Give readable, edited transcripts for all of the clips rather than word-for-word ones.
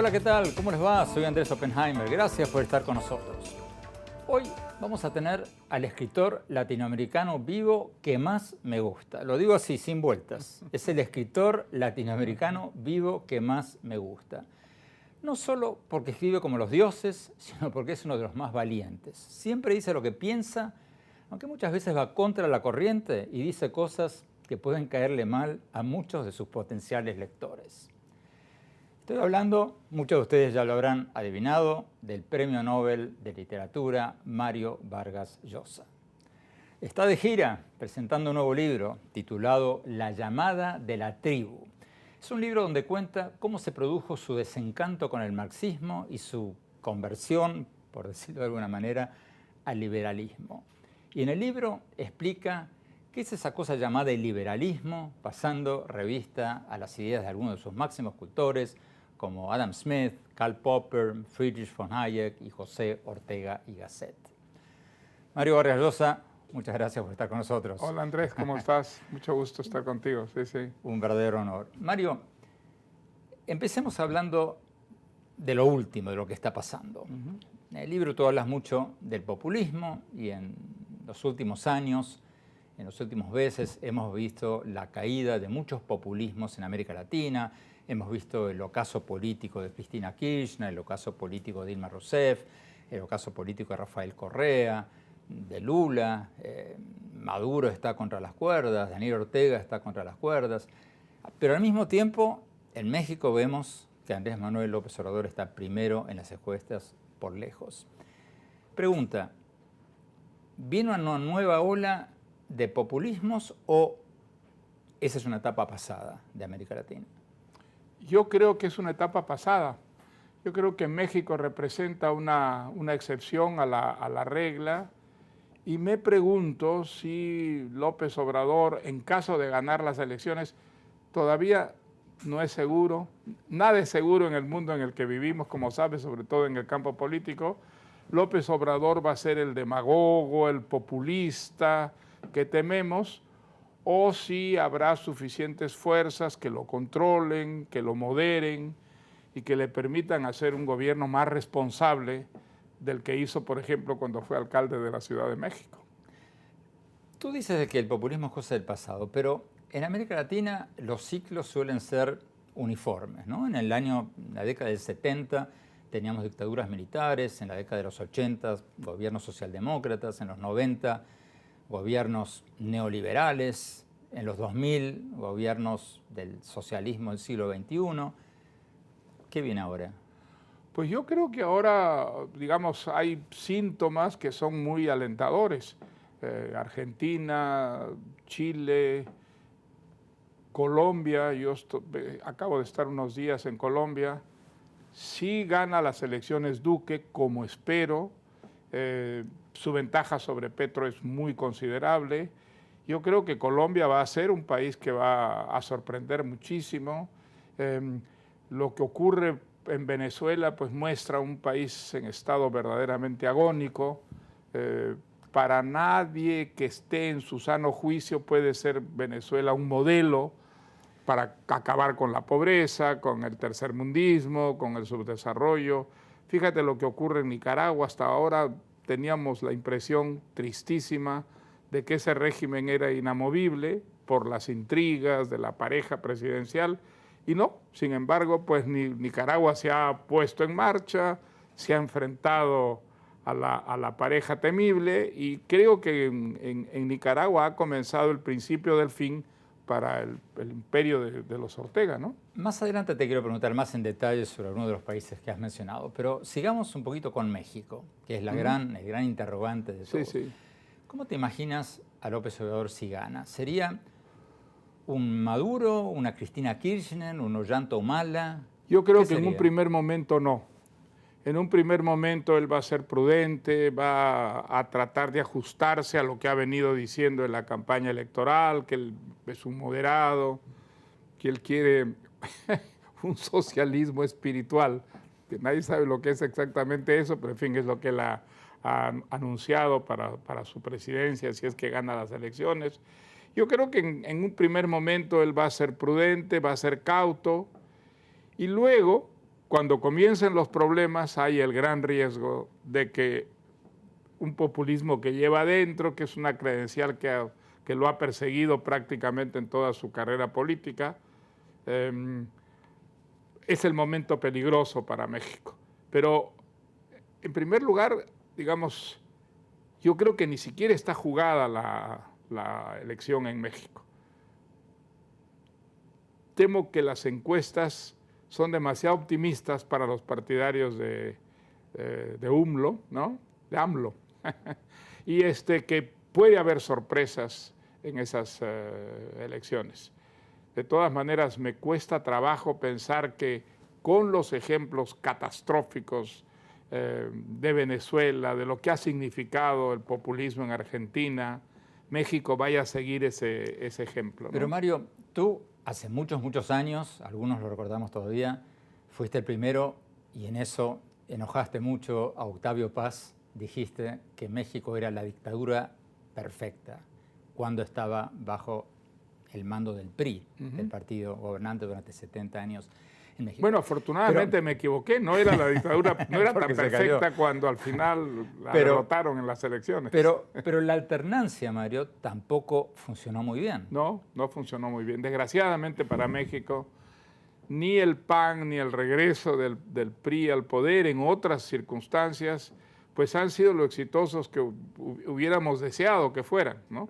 Hola, ¿qué tal? ¿Cómo les va? Soy Andrés Oppenheimer. Gracias por estar con nosotros. Hoy vamos a tener al escritor latinoamericano vivo que más me gusta. Lo digo así, sin vueltas. Es el escritor latinoamericano vivo que más me gusta. No solo porque escribe como los dioses, sino porque es uno de los más valientes. Siempre dice lo que piensa, aunque muchas veces va contra la corriente y dice cosas que pueden caerle mal a muchos de sus potenciales lectores. Estoy hablando, muchos de ustedes ya lo habrán adivinado, del Premio Nobel de Literatura Mario Vargas Llosa. Está de gira presentando un nuevo libro titulado La llamada de la tribu. Es un libro donde cuenta cómo se produjo su desencanto con el marxismo y su conversión, por decirlo de alguna manera, al liberalismo. Y en el libro explica qué es esa cosa llamada el liberalismo, pasando revista a las ideas de algunos de sus máximos cultores, como Adam Smith, Karl Popper, Friedrich von Hayek y José Ortega y Gasset. Mario Vargas Llosa, muchas gracias por estar con nosotros. Hola Andrés, ¿cómo estás? Mucho gusto estar contigo. Sí, sí. Un verdadero honor. Mario, empecemos hablando de lo último, de lo que está pasando. En el libro tú hablas mucho del populismo y en los últimos años, en los últimos meses, hemos visto la caída de muchos populismos en América Latina. Hemos visto el ocaso político de Cristina Kirchner, el ocaso político de Dilma Rousseff, el ocaso político de Rafael Correa, de Lula, Maduro está contra las cuerdas, Daniel Ortega está contra las cuerdas. Pero al mismo tiempo, en México vemos que Andrés Manuel López Obrador está primero en las encuestas por lejos. Pregunta, ¿viene una nueva ola de populismos o esa es una etapa pasada de América Latina? Yo creo que es una etapa pasada. Yo creo que México representa una excepción a la regla y me pregunto si López Obrador, en caso de ganar las elecciones, todavía no es seguro. Nada es seguro en el mundo en el que vivimos, como sabes, sobre todo en el campo político. López Obrador va a ser el demagogo, el populista que tememos, o si habrá suficientes fuerzas que lo controlen, que lo moderen y que le permitan hacer un gobierno más responsable del que hizo, por ejemplo, cuando fue alcalde de la Ciudad de México. Tú dices de que el populismo es cosa del pasado, pero en América Latina los ciclos suelen ser uniformes, ¿no? En la década del 70 teníamos dictaduras militares, en la década de los 80 gobiernos socialdemócratas, en los 90 gobiernos neoliberales, en los 2000 gobiernos del socialismo del siglo XXI. ¿Qué viene ahora? Pues yo creo que ahora, digamos, hay síntomas que son muy alentadores. Argentina, Chile, Colombia, acabo de estar unos días en Colombia. Si gana las elecciones Duque, como espero, su ventaja sobre Petro es muy considerable. Yo creo que Colombia va a ser un país que va a sorprender muchísimo. Lo que ocurre en Venezuela pues muestra un país en estado verdaderamente agónico. Para nadie que esté en su sano juicio puede ser Venezuela un modelo para acabar con la pobreza, con el tercermundismo, con el subdesarrollo. Fíjate lo que ocurre en Nicaragua. Hasta ahora teníamos la impresión tristísima de que ese régimen era inamovible por las intrigas de la pareja presidencial, y no, sin embargo, pues Nicaragua se ha puesto en marcha, se ha enfrentado a la pareja temible, y creo que en Nicaragua ha comenzado el principio del fin para el imperio de los Ortega, ¿no? Más adelante te quiero preguntar más en detalle sobre algunos de los países que has mencionado, pero sigamos un poquito con México, que es el gran interrogante de todos. Sí, sí. ¿Cómo te imaginas a López Obrador si gana? ¿Sería un Maduro, una Cristina Kirchner, un Ollanta Humala? Yo creo que en un primer momento no. En un primer momento él va a ser prudente, va a tratar de ajustarse a lo que ha venido diciendo en la campaña electoral, que él es un moderado, que él quiere un socialismo espiritual, que nadie sabe lo que es exactamente eso, pero en fin, es lo que él ha anunciado para su presidencia, si es que gana las elecciones. Yo creo que en un primer momento él va a ser prudente, va a ser cauto, y luego cuando comiencen los problemas hay el gran riesgo de que un populismo que lleva adentro, que es una credencial que lo ha perseguido prácticamente en toda su carrera política, es el momento peligroso para México. Pero, en primer lugar, digamos, yo creo que ni siquiera está jugada la elección en México. Temo que las encuestas son demasiado optimistas para los partidarios de AMLO, ¿no? De AMLO. Y que puede haber sorpresas en esas elecciones. De todas maneras, me cuesta trabajo pensar que con los ejemplos catastróficos de Venezuela, de lo que ha significado el populismo en Argentina, México vaya a seguir ese ejemplo, ¿no? Pero Mario, tú hace muchos años, algunos lo recordamos todavía, fuiste el primero y en eso enojaste mucho a Octavio Paz, dijiste que México era la dictadura perfecta cuando estaba bajo el mando del PRI, del partido gobernante durante 70 años en México. Bueno, afortunadamente me equivoqué, no era la dictadura, no era tan perfecta cuando al final la derrotaron en las elecciones. Pero la alternancia, Mario, tampoco funcionó muy bien. No funcionó muy bien. Desgraciadamente para México, ni el PAN ni el regreso del PRI al poder en otras circunstancias, pues han sido lo exitosos que hubiéramos deseado que fueran, ¿no?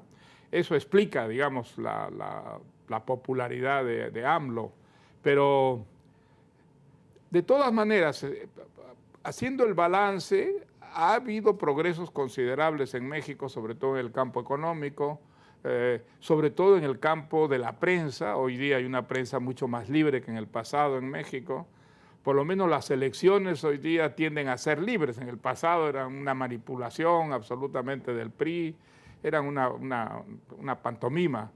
Eso explica, digamos, la popularidad de AMLO. Pero, de todas maneras, haciendo el balance, ha habido progresos considerables en México, sobre todo en el campo económico, sobre todo en el campo de la prensa. Hoy día hay una prensa mucho más libre que en el pasado en México. Por lo menos las elecciones hoy día tienden a ser libres. En el pasado eran una manipulación absolutamente del PRI, eran una pantomima.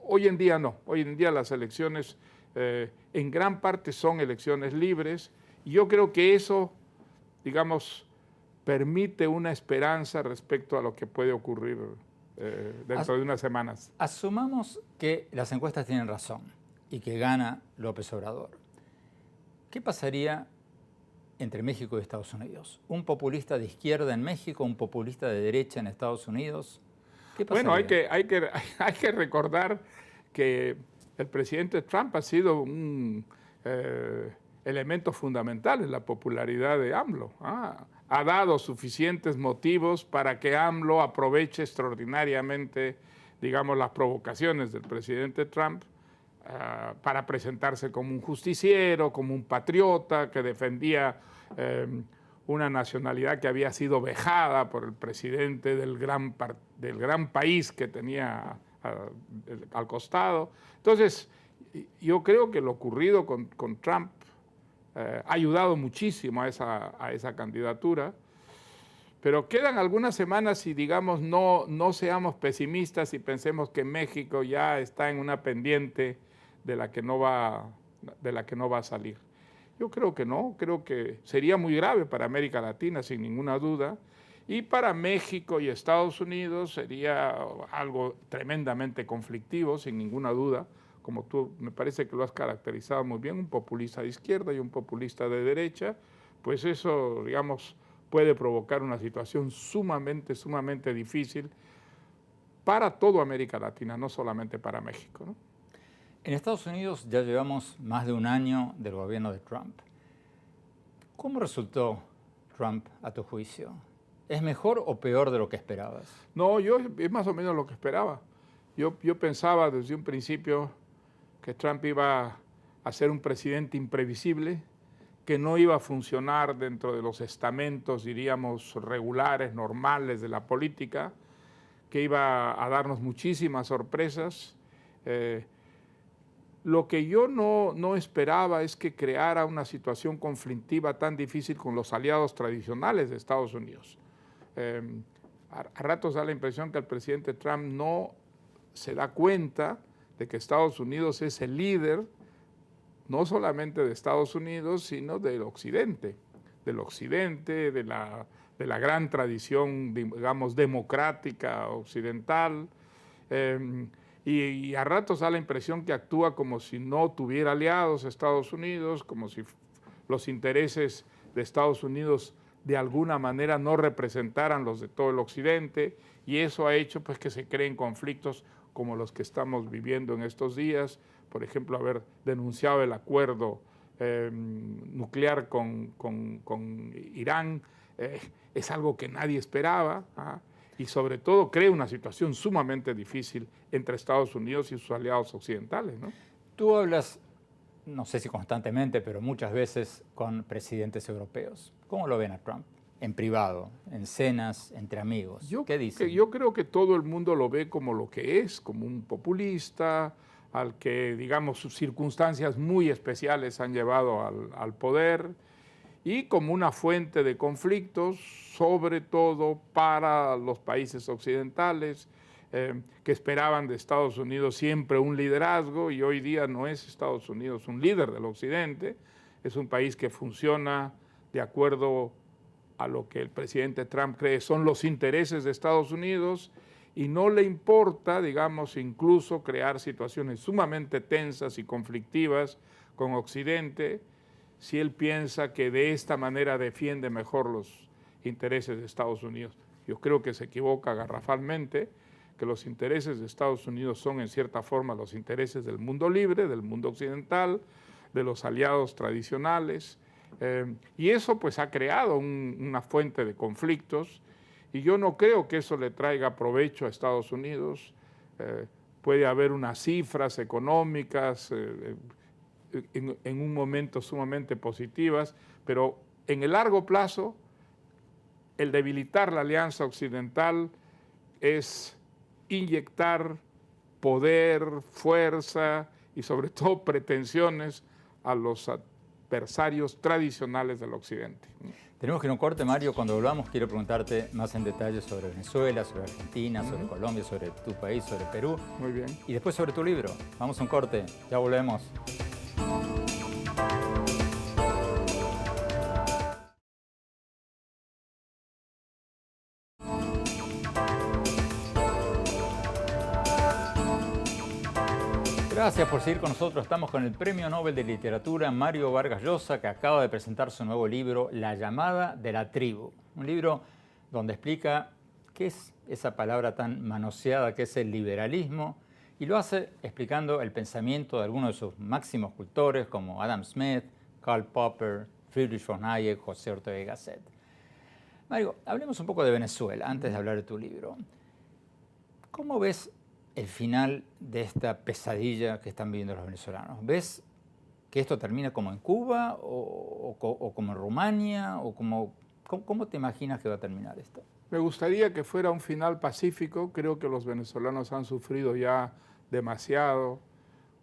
Hoy en día no. Hoy en día las elecciones en gran parte son elecciones libres. Y yo creo que eso, digamos, permite una esperanza respecto a lo que puede ocurrir dentro de unas semanas. Asumamos que las encuestas tienen razón y que gana López Obrador. ¿Qué pasaría entre México y Estados Unidos? ¿Un populista de izquierda en México, un populista de derecha en Estados Unidos? ¿Qué pasaría? Bueno, hay que recordar que el presidente Trump ha sido un elemento fundamental en la popularidad de AMLO. Ha dado suficientes motivos para que AMLO aproveche extraordinariamente, digamos, las provocaciones del presidente Trump para presentarse como un justiciero, como un patriota que defendía una nacionalidad que había sido vejada por el presidente del gran país que tenía al costado. Entonces, yo creo que lo ocurrido con Trump ha ayudado muchísimo a esa candidatura, pero quedan algunas semanas y, digamos, no seamos pesimistas y pensemos que México ya está en una pendiente de la que no va a salir. Yo creo que no, creo que sería muy grave para América Latina, sin ninguna duda, y para México y Estados Unidos sería algo tremendamente conflictivo, sin ninguna duda, como tú me parece que lo has caracterizado muy bien, un populista de izquierda y un populista de derecha, pues eso, digamos, puede provocar una situación sumamente difícil para toda América Latina, no solamente para México, ¿no? En Estados Unidos ya llevamos más de un año del gobierno de Trump. ¿Cómo resultó Trump a tu juicio? ¿Es mejor o peor de lo que esperabas? No, es más o menos lo que esperaba. Yo pensaba desde un principio que Trump iba a ser un presidente imprevisible, que no iba a funcionar dentro de los estamentos, diríamos, regulares, normales de la política, que iba a darnos muchísimas sorpresas. Lo que yo no esperaba es que creara una situación conflictiva tan difícil con los aliados tradicionales de Estados Unidos. A ratos da la impresión que el presidente Trump no se da cuenta de que Estados Unidos es el líder, no solamente de Estados Unidos, sino del Occidente, de la gran tradición, digamos, democrática occidental. Y a ratos da la impresión que actúa como si no tuviera aliados Estados Unidos, como si los intereses de Estados Unidos de alguna manera no representaran los de todo el Occidente, y eso ha hecho pues que se creen conflictos como los que estamos viviendo en estos días. Por ejemplo, haber denunciado el acuerdo nuclear con Irán es algo que nadie esperaba, y sobre todo crea una situación sumamente difícil entre Estados Unidos y sus aliados occidentales, ¿no? Tú hablas, no sé si constantemente, pero muchas veces con presidentes europeos. ¿Cómo lo ven a Trump? En privado, en cenas, entre amigos. ¿Qué dicen? Yo creo que todo el mundo lo ve como lo que es, como un populista, al que, digamos, sus circunstancias muy especiales han llevado al poder, y como una fuente de conflictos, sobre todo para los países occidentales, que esperaban de Estados Unidos siempre un liderazgo, y hoy día no es Estados Unidos un líder del Occidente, es un país que funciona de acuerdo a lo que el presidente Trump cree son los intereses de Estados Unidos, y no le importa, digamos, incluso crear situaciones sumamente tensas y conflictivas con Occidente, si él piensa que de esta manera defiende mejor los intereses de Estados Unidos. Yo creo que se equivoca garrafalmente, que los intereses de Estados Unidos son en cierta forma los intereses del mundo libre, del mundo occidental, de los aliados tradicionales, y eso pues ha creado una fuente de conflictos, y yo no creo que eso le traiga provecho a Estados Unidos. Puede haber unas cifras económicas en un momento sumamente positivas, pero en el largo plazo el debilitar la alianza occidental es inyectar poder, fuerza y sobre todo pretensiones a los adversarios tradicionales del Occidente. Tenemos que ir a un corte, Mario. Cuando volvamos quiero preguntarte más en detalle sobre Venezuela, sobre Argentina, sobre Colombia, sobre tu país, sobre Perú. Muy bien. Y después sobre tu libro. Vamos a un corte, ya volvemos. Gracias por seguir con nosotros. Estamos con el Premio Nobel de Literatura Mario Vargas Llosa, que acaba de presentar su nuevo libro, La llamada de la tribu. Un libro donde explica qué es esa palabra tan manoseada que es el liberalismo, y lo hace explicando el pensamiento de algunos de sus máximos cultores como Adam Smith, Karl Popper, Friedrich von Hayek, José Ortega y Gasset. Mario, hablemos un poco de Venezuela antes de hablar de tu libro. ¿Cómo ves el final de esta pesadilla que están viviendo los venezolanos? ¿Ves que esto termina como en Cuba o como en Rumania? ¿Cómo te imaginas que va a terminar esto? Me gustaría que fuera un final pacífico. Creo que los venezolanos han sufrido ya demasiado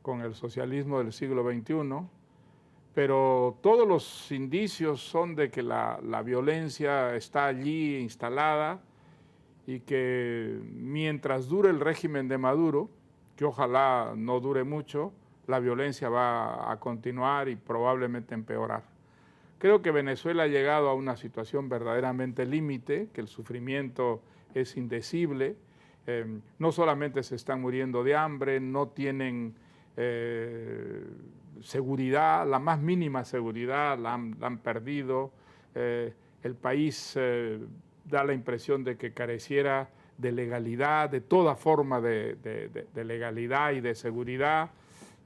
con el socialismo del siglo XXI, pero todos los indicios son de que la violencia está allí instalada, y que mientras dure el régimen de Maduro, que ojalá no dure mucho, la violencia va a continuar y probablemente empeorar. Creo que Venezuela ha llegado a una situación verdaderamente límite, que el sufrimiento es indecible. No solamente se están muriendo de hambre, no tienen seguridad, la más mínima seguridad la han perdido. El país da la impresión de que careciera de legalidad, de toda forma de legalidad y de seguridad.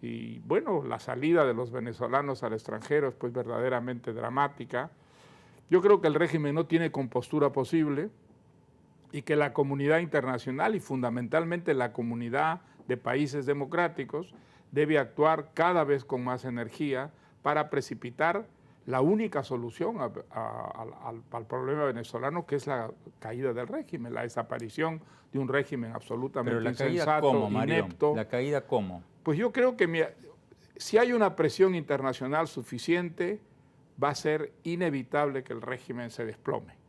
Y bueno, la salida de los venezolanos al extranjero es pues verdaderamente dramática. Yo creo que el régimen no tiene compostura posible, y que la comunidad internacional y fundamentalmente la comunidad de países democráticos debe actuar cada vez con más energía para precipitar la única solución al problema venezolano, que es la caída del régimen, la desaparición de un régimen absolutamente insensato, ¿cómo, Mario? inepto. ¿La caída cómo? Pues yo creo que si hay una presión internacional suficiente, va a ser inevitable que el régimen se desplome.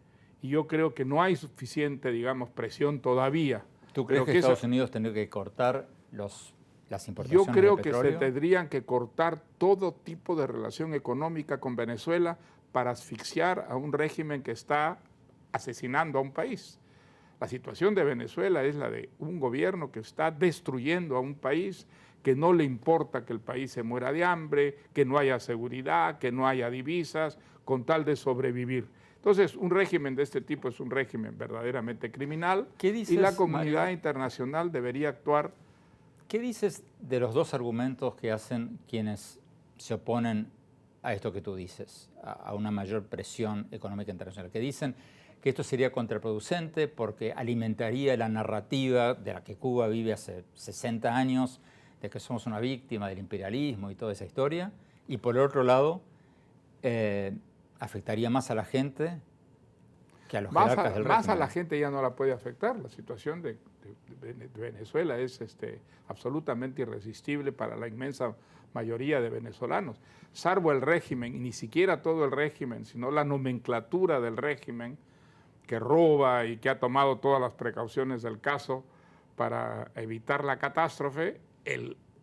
Y yo creo que no hay suficiente, digamos, presión todavía. ¿Tú crees que Estados Unidos tendría que cortar las importaciones de petróleo? Yo creo que se petróleo? tendrían que cortar todo tipo de relación económica con Venezuela para asfixiar a un régimen que está asesinando a un país. La situación de Venezuela es la de un gobierno que está destruyendo a un país, que no le importa que el país se muera de hambre, que no haya seguridad, que no haya divisas, con tal de sobrevivir. Entonces, un régimen de este tipo es un régimen verdaderamente criminal. ¿Qué dices, y la comunidad Mario, internacional debería actuar. ¿Qué dices de los dos argumentos que hacen quienes se oponen a esto que tú dices, a una mayor presión económica internacional? Que dicen que esto sería contraproducente porque alimentaría la narrativa de la que Cuba vive hace 60 años, de que somos una víctima del imperialismo y toda esa historia, y por el otro lado, afectaría más a la gente que a los jerarcas del régimen. Más a la gente ya no la puede afectar. La situación de Venezuela es absolutamente irresistible para la inmensa mayoría de venezolanos. Salvo el régimen, y ni siquiera todo el régimen, sino la nomenclatura del régimen que roba y que ha tomado todas las precauciones del caso para evitar la catástrofe,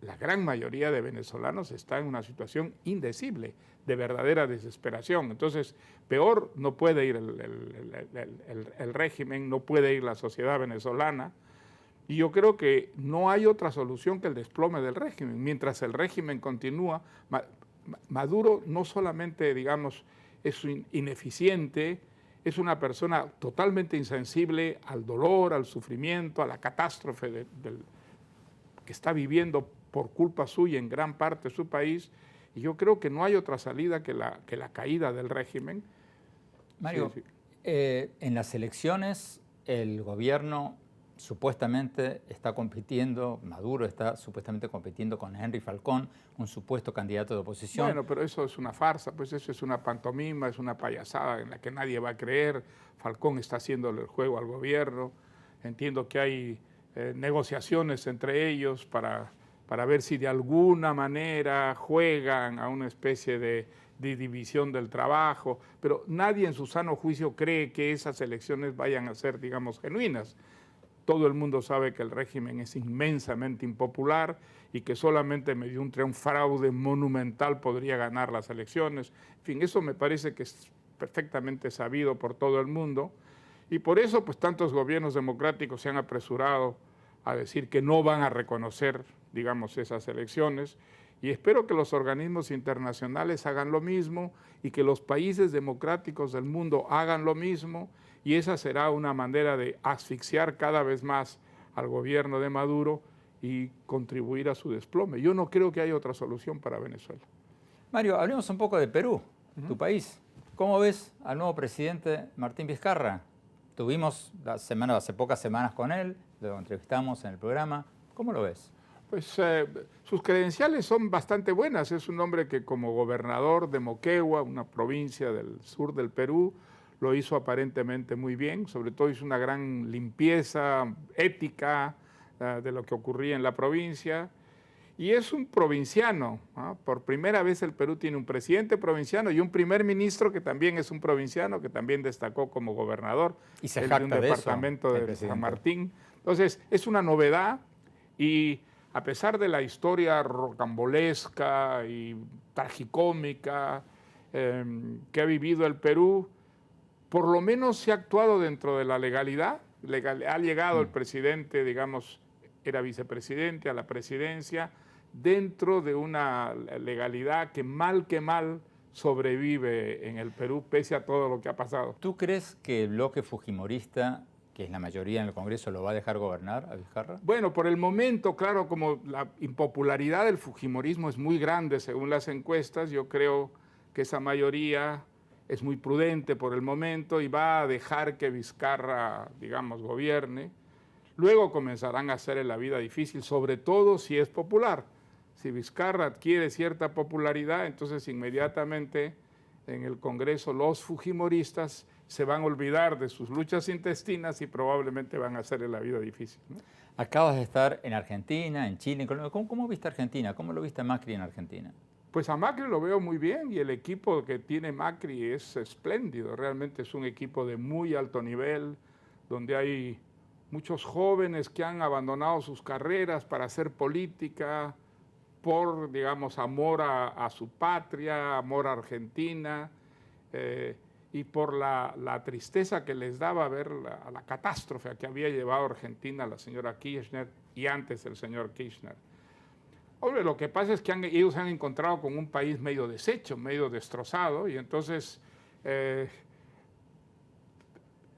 la gran mayoría de venezolanos está en una situación indecible, de verdadera desesperación. Entonces, peor no puede ir el régimen, no puede ir la sociedad venezolana, y yo creo que no hay otra solución que el desplome del régimen. Mientras el régimen continúa, Maduro no solamente, digamos, es ineficiente, es una persona totalmente insensible al dolor, al sufrimiento, a la catástrofe que está viviendo por culpa suya en gran parte de su país, y yo creo que no hay otra salida que la caída del régimen. Mario, sí. En las elecciones el gobierno supuestamente está compitiendo, Maduro está supuestamente compitiendo con Henry Falcón, un supuesto candidato de oposición. Bueno, pero eso es una farsa, pues eso es una pantomima, es una payasada en la que nadie va a creer. Falcón está haciéndole el juego al gobierno. Entiendo que hay negociaciones entre ellos para ver si de alguna manera juegan a una especie de división del trabajo, pero nadie en su sano juicio cree que esas elecciones vayan a ser, digamos, genuinas. Todo el mundo sabe que el régimen es inmensamente impopular y que solamente mediante un fraude monumental podría ganar las elecciones. En fin, eso me parece que es perfectamente sabido por todo el mundo, y por eso pues tantos gobiernos democráticos se han apresurado a decir que no van a reconocer, digamos, esas elecciones, y espero que los organismos internacionales hagan lo mismo y que los países democráticos del mundo hagan lo mismo, y esa será una manera de asfixiar cada vez más al gobierno de Maduro y contribuir a su desplome. Yo no creo que haya otra solución para Venezuela. Mario, hablemos un poco de Perú, tu país. ¿Cómo ves al nuevo presidente Martín Vizcarra? Tuvimos hace pocas semanas con él, lo entrevistamos en el programa. ¿Cómo lo ves? Pues sus credenciales son bastante buenas. Es un hombre que como gobernador de Moquegua, una provincia del sur del Perú, lo hizo aparentemente muy bien. Sobre todo hizo una gran limpieza ética de lo que ocurría en la provincia. Y es un provinciano, ¿no? Por primera vez el Perú tiene un presidente provinciano y un primer ministro que también es un provinciano, que también destacó como gobernador de un departamento de San Martín. Entonces, es una novedad, y a pesar de la historia rocambolesca y tragicómica que ha vivido el Perú, por lo menos se ha actuado dentro de la legalidad. Ha llegado el presidente, digamos, era vicepresidente a la presidencia, dentro de una legalidad que mal sobrevive en el Perú, pese a todo lo que ha pasado. ¿Tú crees que el bloque fujimorista, que es la mayoría en el Congreso, lo va a dejar gobernar a Vizcarra? Bueno, por el momento, claro, como la impopularidad del fujimorismo es muy grande según las encuestas, yo creo que esa mayoría es muy prudente por el momento y va a dejar que Vizcarra, digamos, gobierne. Luego comenzarán a hacerle la vida difícil, sobre todo si es popular. Si Vizcarra adquiere cierta popularidad, entonces inmediatamente en el Congreso los fujimoristas se van a olvidar de sus luchas intestinas y probablemente van a hacerle la vida difícil, ¿no? Acabas de estar en Argentina, en Chile, en Colombia. ¿Cómo viste Argentina? ¿Cómo lo viste a Macri en Argentina? Pues a Macri lo veo muy bien, y el equipo que tiene Macri es espléndido. Realmente es un equipo de muy alto nivel, donde hay muchos jóvenes que han abandonado sus carreras para hacer política por, digamos, amor a su patria, amor a Argentina, y por la tristeza que les daba ver la catástrofe a que había llevado Argentina la señora Kirchner y antes el señor Kirchner. Hombre, lo que pasa es que ellos se han encontrado con un país medio deshecho, medio destrozado, y entonces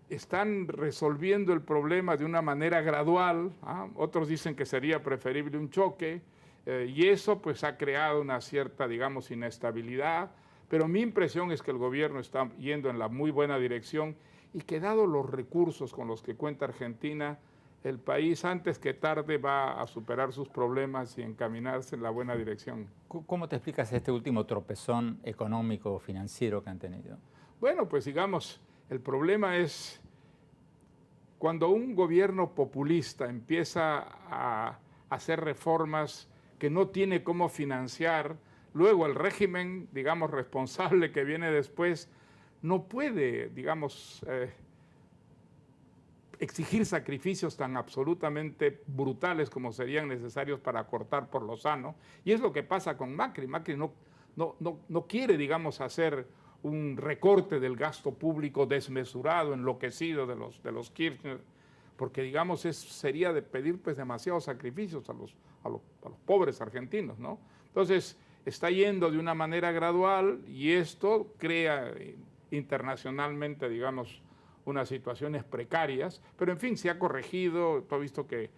están resolviendo el problema de una manera gradual. Otros dicen que sería preferible un choque, y eso pues ha creado una cierta, digamos, inestabilidad, pero mi impresión es que el gobierno está yendo en la muy buena dirección y que dado los recursos con los que cuenta Argentina, el país antes que tarde va a superar sus problemas y encaminarse en la buena dirección. ¿Cómo te explicas este último tropezón económico o financiero que han tenido? Bueno, pues digamos, el problema es cuando un gobierno populista empieza a hacer reformas que no tiene cómo financiar, luego el régimen, digamos, responsable que viene después, no puede, digamos, exigir sacrificios tan absolutamente brutales como serían necesarios para cortar por lo sano. Y es lo que pasa con Macri. Macri no quiere, digamos, hacer un recorte del gasto público desmesurado, enloquecido de los Kirchner, porque, digamos, sería de pedir pues demasiados sacrificios a los pobres argentinos, ¿no? Entonces, está yendo de una manera gradual y esto crea internacionalmente, digamos, unas situaciones precarias, pero en fin, se ha corregido. Tú has visto que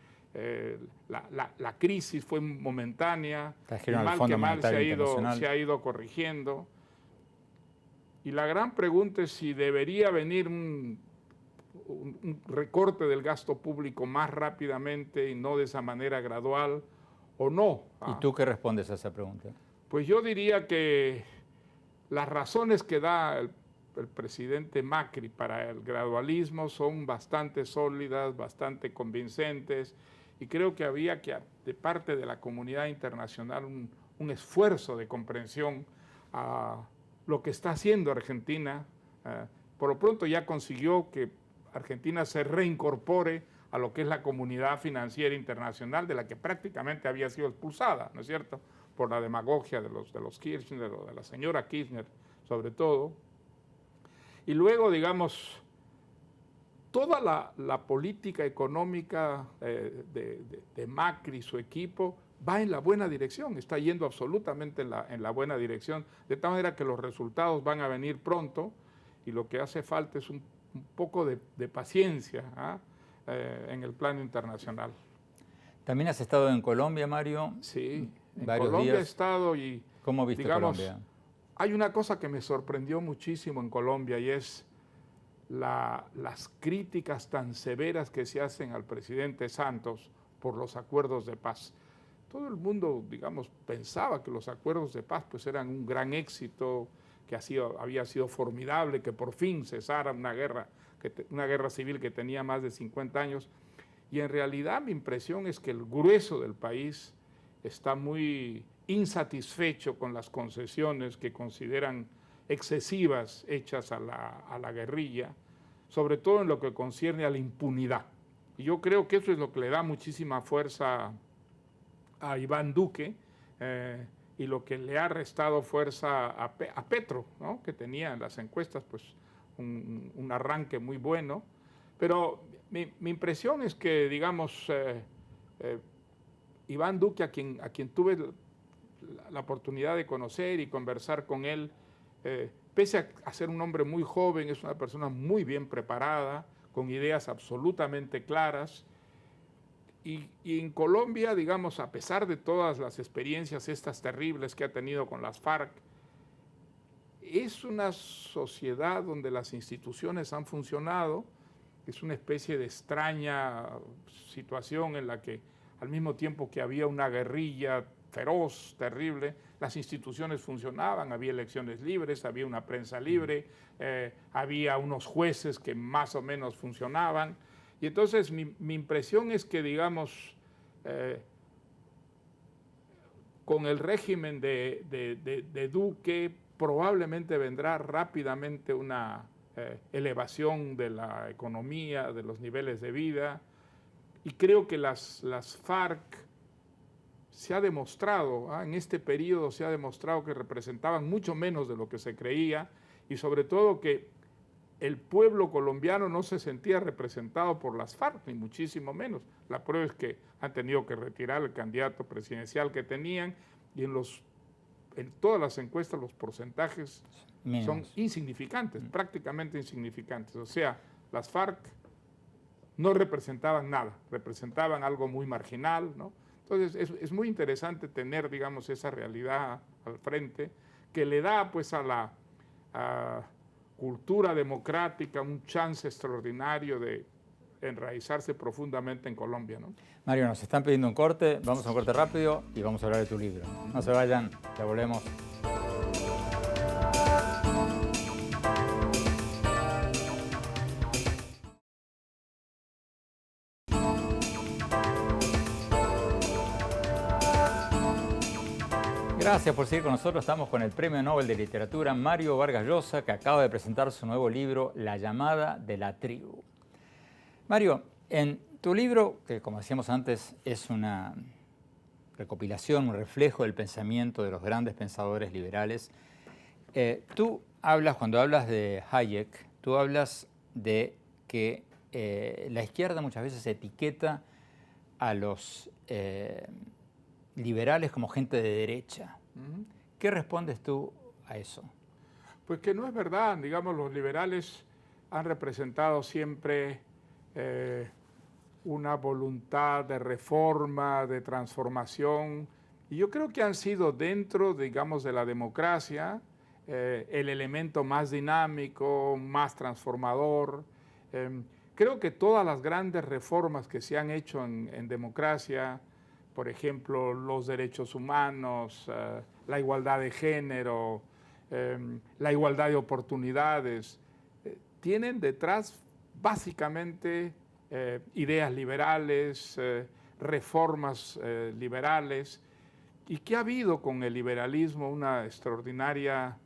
la crisis fue momentánea, mal que mal se ha ido corrigiendo. Y la gran pregunta es si debería venir un recorte del gasto público más rápidamente y no de esa manera gradual o no. ¿Y tú qué respondes a esa pregunta? Pues yo diría que las razones que da el presidente Macri para el gradualismo son bastante sólidas, bastante convincentes, y creo que había que, de parte de la comunidad internacional, un esfuerzo de comprensión a lo que está haciendo Argentina. Por lo pronto ya consiguió que Argentina se reincorpore a lo que es la comunidad financiera internacional, de la que prácticamente había sido expulsada, ¿no es cierto?, por la demagogia de los Kirchner, o de la señora Kirchner sobre todo. Y luego, digamos, toda la política económica de Macri y su equipo va en la buena dirección, está yendo absolutamente en la buena dirección, de tal manera que los resultados van a venir pronto, y lo que hace falta es un poco de paciencia en el plano internacional. ¿También has estado en Colombia, Mario? Sí, en varios Colombia días. he estado y... ¿Cómo viste digamos, Colombia? Hay una cosa que me sorprendió muchísimo en Colombia, y es las críticas tan severas que se hacen al presidente Santos por los acuerdos de paz. Todo el mundo, digamos, pensaba que los acuerdos de paz pues eran un gran éxito, que había sido formidable, que por fin cesara una guerra civil que tenía más de 50 años. Y en realidad mi impresión es que el grueso del país está muy insatisfecho con las concesiones que consideran excesivas hechas a la guerrilla, sobre todo en lo que concierne a la impunidad. Y yo creo que eso es lo que le da muchísima fuerza a Iván Duque, y lo que le ha restado fuerza a Petro, ¿no?, que tenía en las encuestas pues un arranque muy bueno. Pero mi impresión es que, digamos, Iván Duque, a quien tuve la oportunidad de conocer y conversar con él, pese a ser un hombre muy joven, es una persona muy bien preparada, con ideas absolutamente claras. Y en Colombia, digamos, a pesar de todas las experiencias estas terribles que ha tenido con las FARC, es una sociedad donde las instituciones han funcionado. Es una especie de extraña situación en la que, al mismo tiempo que había una guerrilla feroz, terrible, las instituciones funcionaban, había elecciones libres, había una prensa libre, había unos jueces que más o menos funcionaban. Y entonces mi impresión es que, digamos, con el régimen de Duque probablemente vendrá rápidamente una elevación de la economía, de los niveles de vida, y creo que las FARC se ha demostrado, en este periodo se ha demostrado que representaban mucho menos de lo que se creía, y sobre todo que el pueblo colombiano no se sentía representado por las FARC, ni muchísimo menos. La prueba es que han tenido que retirar el candidato presidencial que tenían y en todas las encuestas los porcentajes son insignificantes, prácticamente insignificantes. O sea, las FARC no representaban nada, representaban algo muy marginal, ¿no? Entonces es muy interesante tener, digamos, esa realidad al frente que le da pues a la cultura democrática un chance extraordinario de enraizarse profundamente en Colombia, ¿no? Mario, nos están pidiendo un corte, vamos a un corte rápido y vamos a hablar de tu libro. No se vayan, ya volvemos. Gracias por seguir con nosotros. Estamos con el Premio Nobel de Literatura Mario Vargas Llosa, que acaba de presentar su nuevo libro, La llamada de la tribu. Mario, en tu libro, que como decíamos antes, es una recopilación, un reflejo del pensamiento de los grandes pensadores liberales, tú hablas, cuando hablas de Hayek, tú hablas de que la izquierda muchas veces etiqueta a los liberales como gente de derecha. ¿Qué respondes tú a eso? Pues que no es verdad. Digamos, los liberales han representado siempre una voluntad de reforma, de transformación, y yo creo que han sido dentro, digamos, de la democracia, el elemento más dinámico, más transformador. Creo que todas las grandes reformas que se han hecho en democracia, por ejemplo, los derechos humanos, la igualdad de género, la igualdad de oportunidades, tienen detrás básicamente ideas liberales, reformas liberales, y que ha habido con el liberalismo una extraordinaria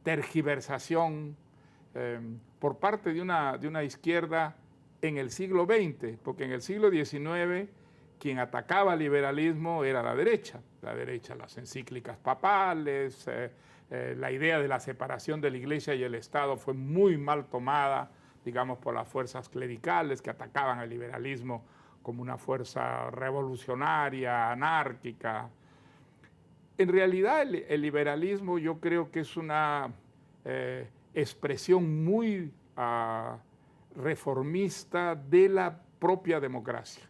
tergiversación por parte de una izquierda en el siglo XX, porque en el siglo XIX quien atacaba al liberalismo era la derecha, las encíclicas papales, la idea de la separación de la Iglesia y el Estado fue muy mal tomada, digamos, por las fuerzas clericales que atacaban al liberalismo como una fuerza revolucionaria, anárquica. En realidad el liberalismo yo creo que es una expresión muy reformista de la propia democracia.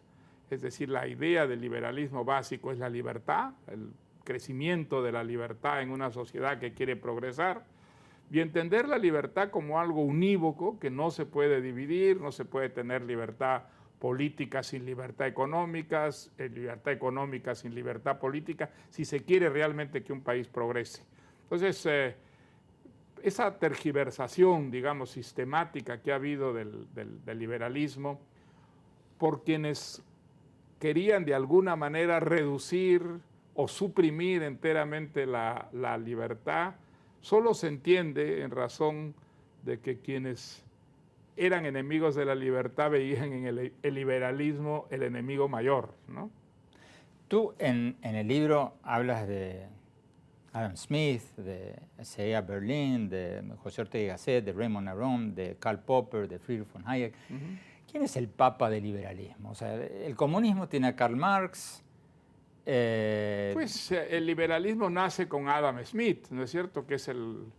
Es decir, la idea del liberalismo básico es la libertad, el crecimiento de la libertad en una sociedad que quiere progresar, y entender la libertad como algo unívoco, que no se puede dividir, no se puede tener libertad política sin libertad económica sin libertad política, si se quiere realmente que un país progrese. Entonces, esa tergiversación, digamos, sistemática que ha habido del liberalismo, por quienes querían de alguna manera reducir o suprimir enteramente la libertad, solo se entiende en razón de que quienes eran enemigos de la libertad veían en el liberalismo el enemigo mayor, ¿no? Tú en el libro hablas de Adam Smith, de C.A. Berlin, de José Ortega y Gasset, de Raymond Aron, de Karl Popper, de Friedrich von Hayek. ¿Quién es el papa del liberalismo? O sea, el comunismo tiene a Karl Marx. Pues el liberalismo nace con Adam Smith, ¿no es cierto? Que es el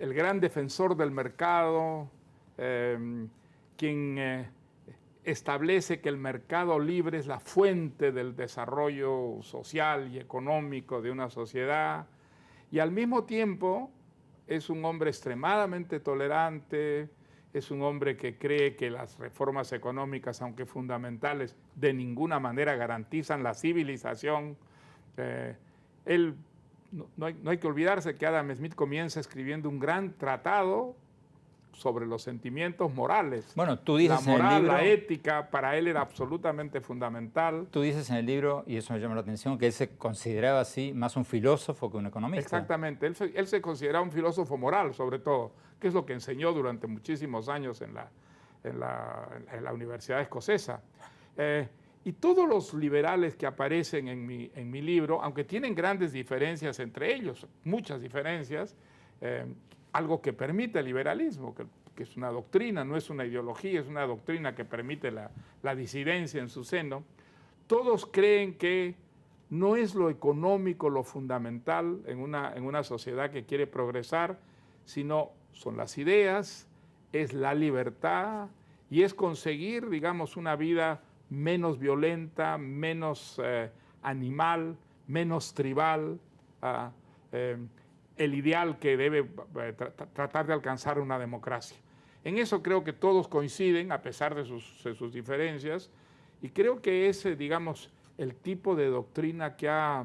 gran defensor del mercado, quien establece que el mercado libre es la fuente del desarrollo social y económico de una sociedad, y al mismo tiempo es un hombre extremadamente tolerante, es un hombre que cree que las reformas económicas, aunque fundamentales, de ninguna manera garantizan la civilización. No hay que olvidarse que Adam Smith comienza escribiendo un gran tratado sobre los sentimientos morales. Bueno, tú dices la moral, en el libro, la ética, para él era absolutamente fundamental. Tú dices en el libro, y eso me llama la atención, que él se consideraba así más un filósofo que un economista. Exactamente, él se consideraba un filósofo moral, sobre todo, que es lo que enseñó durante muchísimos años en la Universidad Escocesa. Y todos los liberales que aparecen en mi libro, aunque tienen grandes diferencias entre ellos, muchas diferencias, algo que permite el liberalismo, que es una doctrina, no es una ideología, es una doctrina que permite la disidencia en su seno. Todos creen que no es lo económico lo fundamental en una sociedad que quiere progresar, sino son las ideas, es la libertad y es conseguir, digamos, una vida menos violenta, menos animal, menos tribal, el ideal que debe tratar de alcanzar una democracia. En eso creo que todos coinciden, a pesar de sus diferencias, y creo que es, digamos, el tipo de doctrina que ha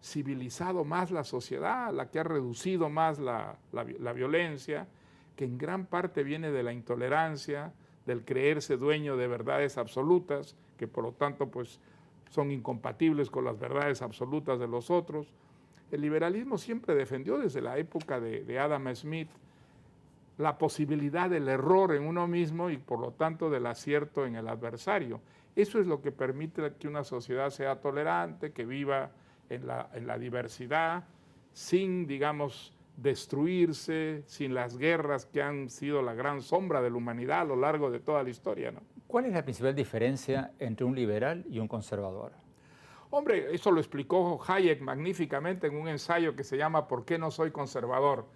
civilizado más la sociedad, la que ha reducido más la violencia, que en gran parte viene de la intolerancia, del creerse dueño de verdades absolutas, que por lo tanto pues, son incompatibles con las verdades absolutas de los otros. El liberalismo siempre defendió desde la época de Adam Smith la posibilidad del error en uno mismo y por lo tanto del acierto en el adversario. Eso es lo que permite que una sociedad sea tolerante, que viva en la diversidad, sin, digamos, destruirse, sin las guerras que han sido la gran sombra de la humanidad a lo largo de toda la historia, ¿no? ¿Cuál es la principal diferencia entre un liberal y un conservador? Hombre, eso lo explicó Hayek magníficamente en un ensayo que se llama ¿Por qué no soy conservador?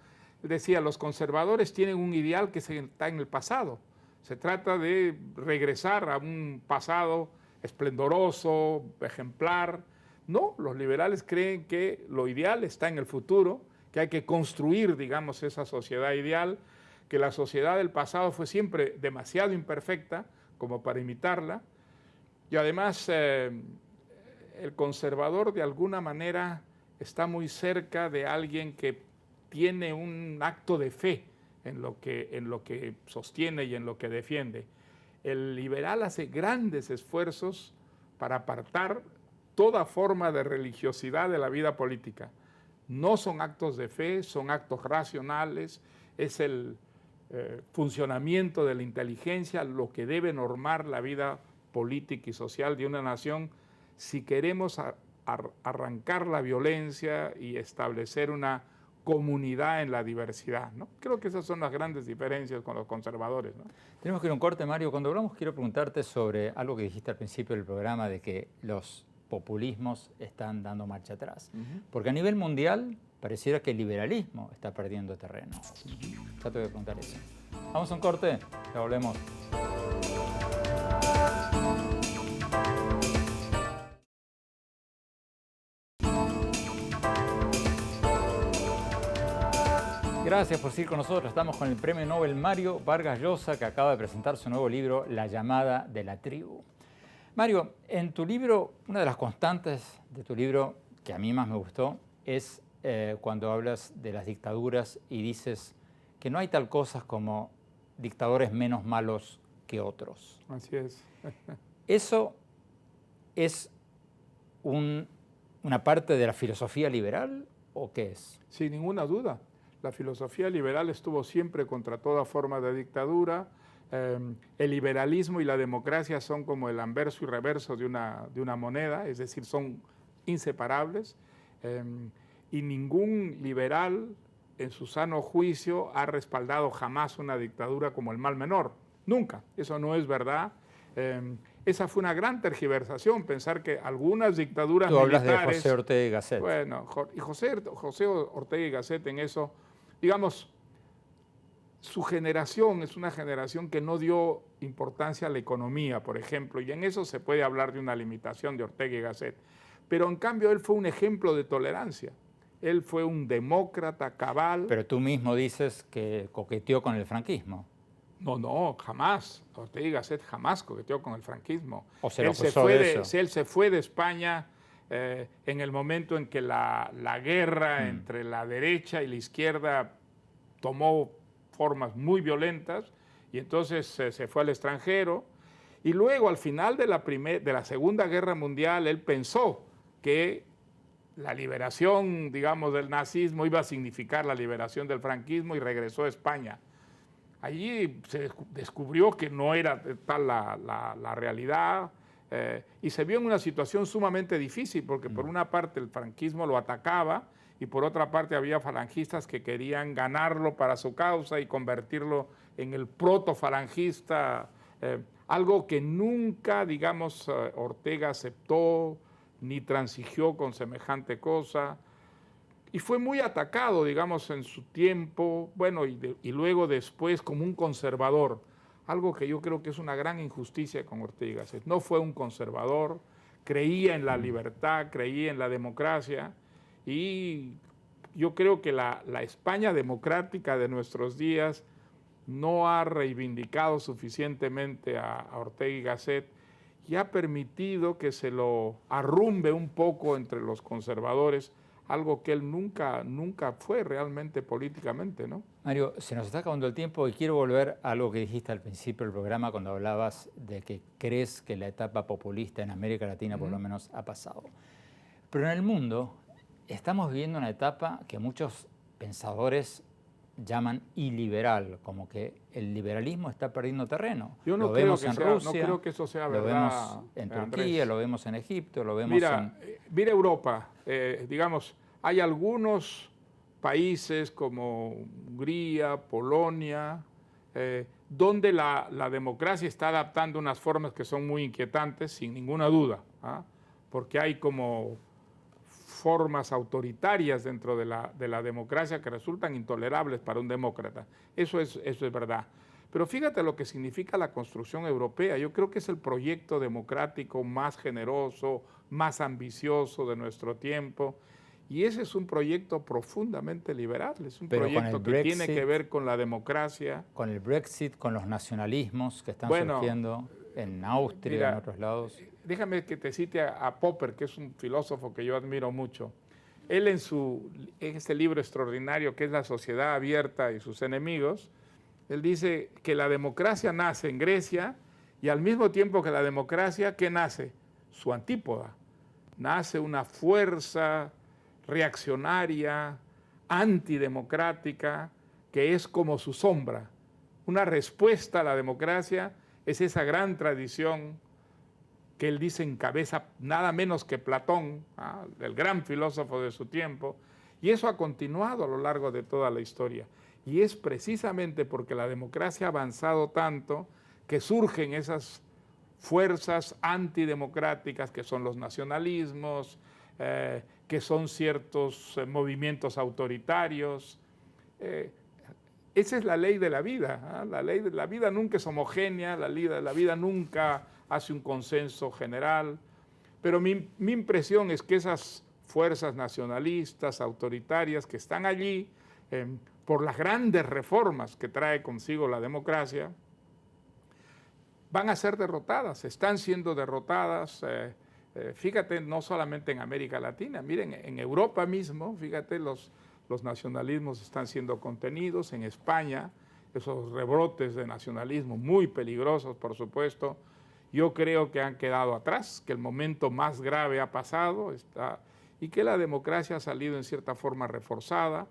Él decía, los conservadores tienen un ideal que está en el pasado. Se trata de regresar a un pasado esplendoroso, ejemplar. No, los liberales creen que lo ideal está en el futuro, que hay que construir, digamos, esa sociedad ideal, que la sociedad del pasado fue siempre demasiado imperfecta como para imitarla. Y además, el conservador de alguna manera está muy cerca de alguien que tiene un acto de fe en lo que sostiene y en lo que defiende. El liberal hace grandes esfuerzos para apartar toda forma de religiosidad de la vida política. No son actos de fe, son actos racionales, es el funcionamiento de la inteligencia lo que debe normar la vida política y social de una nación si queremos arrancar la violencia y establecer una comunidad en la diversidad, ¿no? Creo que esas son las grandes diferencias con los conservadores, ¿no? Tenemos que ir a un corte, Mario. Cuando hablamos, quiero preguntarte sobre algo que dijiste al principio del programa, de que los populismos están dando marcha atrás. Porque a nivel mundial pareciera que el liberalismo está perdiendo terreno. Ya te voy a preguntar eso. Vamos a un corte, ya volvemos. Gracias por seguir con nosotros. Estamos con el premio Nobel Mario Vargas Llosa, que acaba de presentar su nuevo libro, La llamada de la tribu. Mario, en tu libro, una de las constantes de tu libro que a mí más me gustó es cuando hablas de las dictaduras y dices que no hay tal cosas como dictadores menos malos que otros. Así es. ¿Eso es una parte de la filosofía liberal o qué es? Sin ninguna duda. La filosofía liberal estuvo siempre contra toda forma de dictadura. El liberalismo y la democracia son como el anverso y reverso de una moneda, es decir, son inseparables. Y ningún liberal, en su sano juicio, ha respaldado jamás una dictadura como el mal menor. Nunca. Eso no es verdad. Esa fue una gran tergiversación, pensar que algunas dictaduras militares... Tú hablas de José Ortega y Gasset. Bueno, y José Ortega y Gasset en eso, digamos, su generación es una generación que no dio importancia a la economía, por ejemplo, y en eso se puede hablar de una limitación de Ortega y Gasset. Pero en cambio él fue un ejemplo de tolerancia. Él fue un demócrata cabal. Pero tú mismo dices que coqueteó con el franquismo. No, jamás. Ortega y Gasset jamás coqueteó con el franquismo. ¿O se lo acusó de eso? Él se fue de España en el momento en que la guerra entre la derecha y la izquierda tomó formas muy violentas y entonces se fue al extranjero. Y luego, al final de la Segunda Guerra Mundial, él pensó que la liberación, digamos, del nazismo iba a significar la liberación del franquismo y regresó a España. Allí se descubrió que no era tal la realidad y se vio en una situación sumamente difícil porque por una parte el franquismo lo atacaba y por otra parte había falangistas que querían ganarlo para su causa y convertirlo en el proto-falangista, algo que nunca, digamos, Ortega aceptó ni transigió con semejante cosa. Y fue muy atacado, digamos, en su tiempo, bueno, y luego después como un conservador, algo que yo creo que es una gran injusticia con Ortega. No fue un conservador, creía en la libertad, creía en la democracia, y yo creo que la España democrática de nuestros días no ha reivindicado suficientemente a Ortega y Gasset y ha permitido que se lo arrumbe un poco entre los conservadores, algo que él nunca fue realmente políticamente, ¿no? Mario, se nos está acabando el tiempo y quiero volver a algo que dijiste al principio del programa cuando hablabas de que crees que la etapa populista en América Latina por lo menos ha pasado. Pero en el mundo estamos viviendo una etapa que muchos pensadores llaman iliberal, como que el liberalismo está perdiendo terreno. Yo no lo creo vemos que en sea, Rusia, no creo que eso sea lo verdad, vemos en Turquía, Andrés. lo vemos en Egipto, lo vemos Mira Europa, digamos, hay algunos países como Hungría, Polonia, donde la democracia está adaptando unas formas que son muy inquietantes, sin ninguna duda, ¿ah? Porque hay como formas autoritarias dentro de la democracia que resultan intolerables para un demócrata. Eso es verdad. Pero fíjate lo que significa la construcción europea. Yo creo que es el proyecto democrático más generoso, más ambicioso de nuestro tiempo. Y ese es un proyecto profundamente liberal. Es un proyecto que tiene que ver con la democracia. Con el Brexit, con los nacionalismos que están surgiendo en Austria, mira, en otros lados. Déjame que te cite a Popper, que es un filósofo que yo admiro mucho. Él en este libro extraordinario que es La sociedad abierta y sus enemigos, él dice que la democracia nace en Grecia y al mismo tiempo que la democracia, ¿qué nace? Su antípoda. Nace una fuerza reaccionaria, antidemocrática, que es como su sombra. Una respuesta a la democracia es esa gran tradición que él dice encabeza nada menos que Platón, el gran filósofo de su tiempo, y eso ha continuado a lo largo de toda la historia. Y es precisamente porque la democracia ha avanzado tanto que surgen esas fuerzas antidemocráticas que son los nacionalismos, que son ciertos movimientos autoritarios. Esa es la ley de la vida. La ley de la vida nunca es homogénea, la vida nunca hace un consenso general. Pero mi impresión es que esas fuerzas nacionalistas, autoritarias, que están allí por las grandes reformas que trae consigo la democracia, van a ser derrotadas, están siendo derrotadas. Fíjate, no solamente en América Latina, miren, en Europa mismo, fíjate, los nacionalismos están siendo contenidos. En España, esos rebrotes de nacionalismo muy peligrosos, por supuesto, yo creo que han quedado atrás, que el momento más grave ha pasado y que la democracia ha salido en cierta forma reforzada.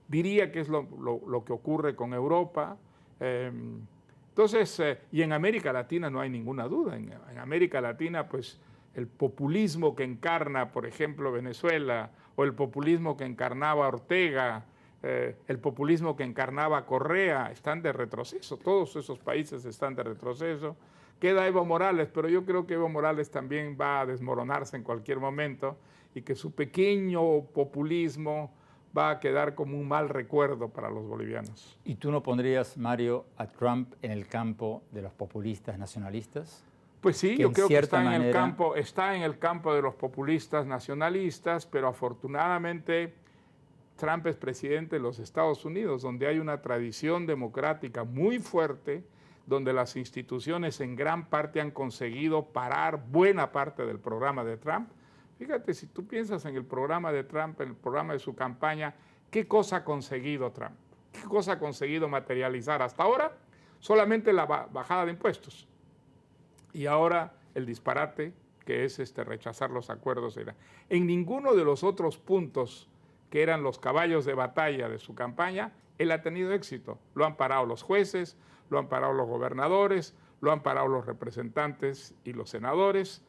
Diría que es lo que ocurre con Europa. Entonces, y en América Latina no hay ninguna duda. En América Latina, pues, el populismo que encarna, por ejemplo, Venezuela, o el populismo que encarnaba Ortega, el populismo que encarnaba Correa, están de retroceso. Todos esos países están de retroceso. Queda Evo Morales, pero yo creo que Evo Morales también va a desmoronarse en cualquier momento y que su pequeño populismo va a quedar como un mal recuerdo para los bolivianos. ¿Y tú no pondrías, Mario, a Trump en el campo de los populistas nacionalistas? Pues sí, yo creo que está en el campo de los populistas nacionalistas, pero afortunadamente Trump es presidente de los Estados Unidos, donde hay una tradición democrática muy fuerte, donde las instituciones en gran parte han conseguido parar buena parte del programa de Trump. Fíjate, si tú piensas en el programa de Trump, en el programa de su campaña, ¿qué cosa ha conseguido Trump? ¿Qué cosa ha conseguido materializar hasta ahora? Solamente la bajada de impuestos. Y ahora el disparate que es rechazar los acuerdos de Irán. En ninguno de los otros puntos que eran los caballos de batalla de su campaña, él ha tenido éxito. Lo han parado los jueces, lo han parado los gobernadores, lo han parado los representantes y los senadores.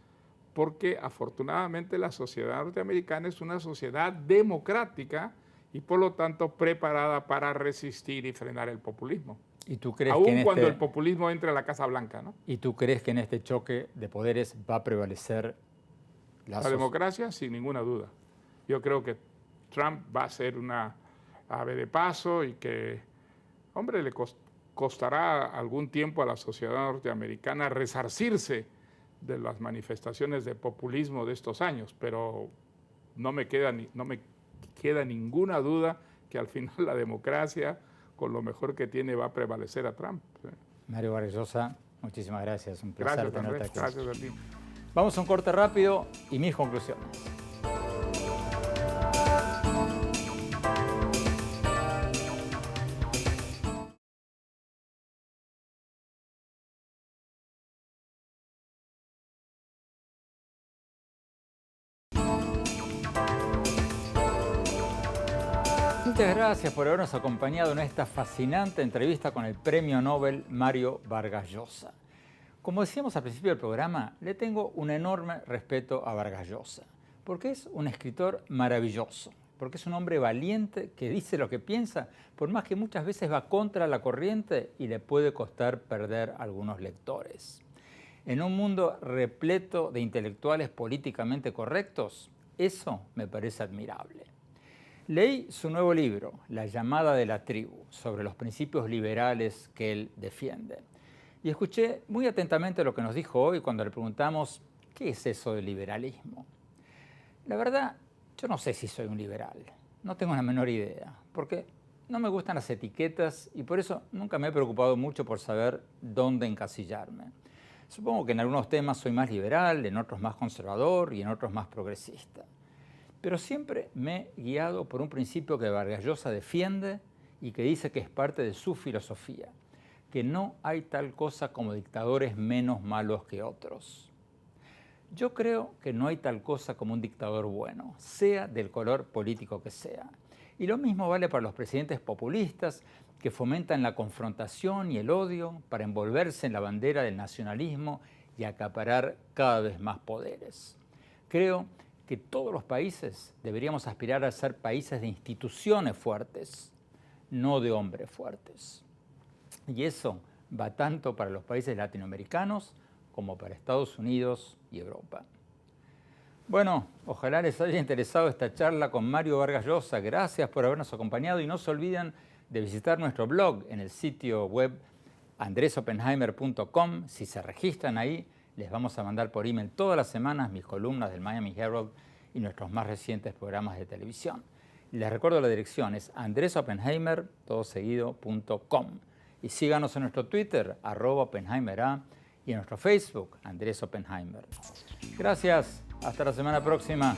porque afortunadamente la sociedad norteamericana es una sociedad democrática y por lo tanto preparada para resistir y frenar el populismo. ¿Y tú crees Aún cuando el populismo entre a la Casa Blanca, ¿no? ¿Y tú crees que en este choque de poderes va a prevalecer la democracia? Sin ninguna duda. Yo creo que Trump va a ser una ave de paso y que, hombre, le costará algún tiempo a la sociedad norteamericana resarcirse de las manifestaciones de populismo de estos años, pero no me queda ninguna duda que al final la democracia, con lo mejor que tiene, va a prevalecer a Trump. Mario Vargas Llosa, muchísimas gracias. Un placer tenerte aquí. Gracias a ti. Vamos a un corte rápido y mis conclusiones. Muchas gracias por habernos acompañado en esta fascinante entrevista con el Premio Nobel Mario Vargas Llosa. Como decíamos al principio del programa, le tengo un enorme respeto a Vargas Llosa, porque es un escritor maravilloso, porque es un hombre valiente que dice lo que piensa, por más que muchas veces va contra la corriente y le puede costar perder algunos lectores. En un mundo repleto de intelectuales políticamente correctos, eso me parece admirable. Leí su nuevo libro, La llamada de la tribu, sobre los principios liberales que él defiende. Y escuché muy atentamente lo que nos dijo hoy cuando le preguntamos ¿qué es eso del liberalismo? La verdad, yo no sé si soy un liberal, no tengo la menor idea, porque no me gustan las etiquetas y por eso nunca me he preocupado mucho por saber dónde encasillarme. Supongo que en algunos temas soy más liberal, en otros más conservador y en otros más progresista. Pero siempre me he guiado por un principio que Vargas Llosa defiende y que dice que es parte de su filosofía, que no hay tal cosa como dictadores menos malos que otros. Yo creo que no hay tal cosa como un dictador bueno, sea del color político que sea. Y lo mismo vale para los presidentes populistas que fomentan la confrontación y el odio para envolverse en la bandera del nacionalismo y acaparar cada vez más poderes. Creo que todos los países deberíamos aspirar a ser países de instituciones fuertes, no de hombres fuertes. Y eso va tanto para los países latinoamericanos como para Estados Unidos y Europa. Bueno, ojalá les haya interesado esta charla con Mario Vargas Llosa. Gracias por habernos acompañado y no se olviden de visitar nuestro blog en el sitio web andresopenheimer.com. Si se registran ahí, les vamos a mandar por email todas las semanas mis columnas del Miami Herald y nuestros más recientes programas de televisión. Les recuerdo la dirección, es andresopenheimer.com. Y síganos en nuestro Twitter, @OpenheimerA, y en nuestro Facebook, Andrés Oppenheimer. Gracias, hasta la semana próxima.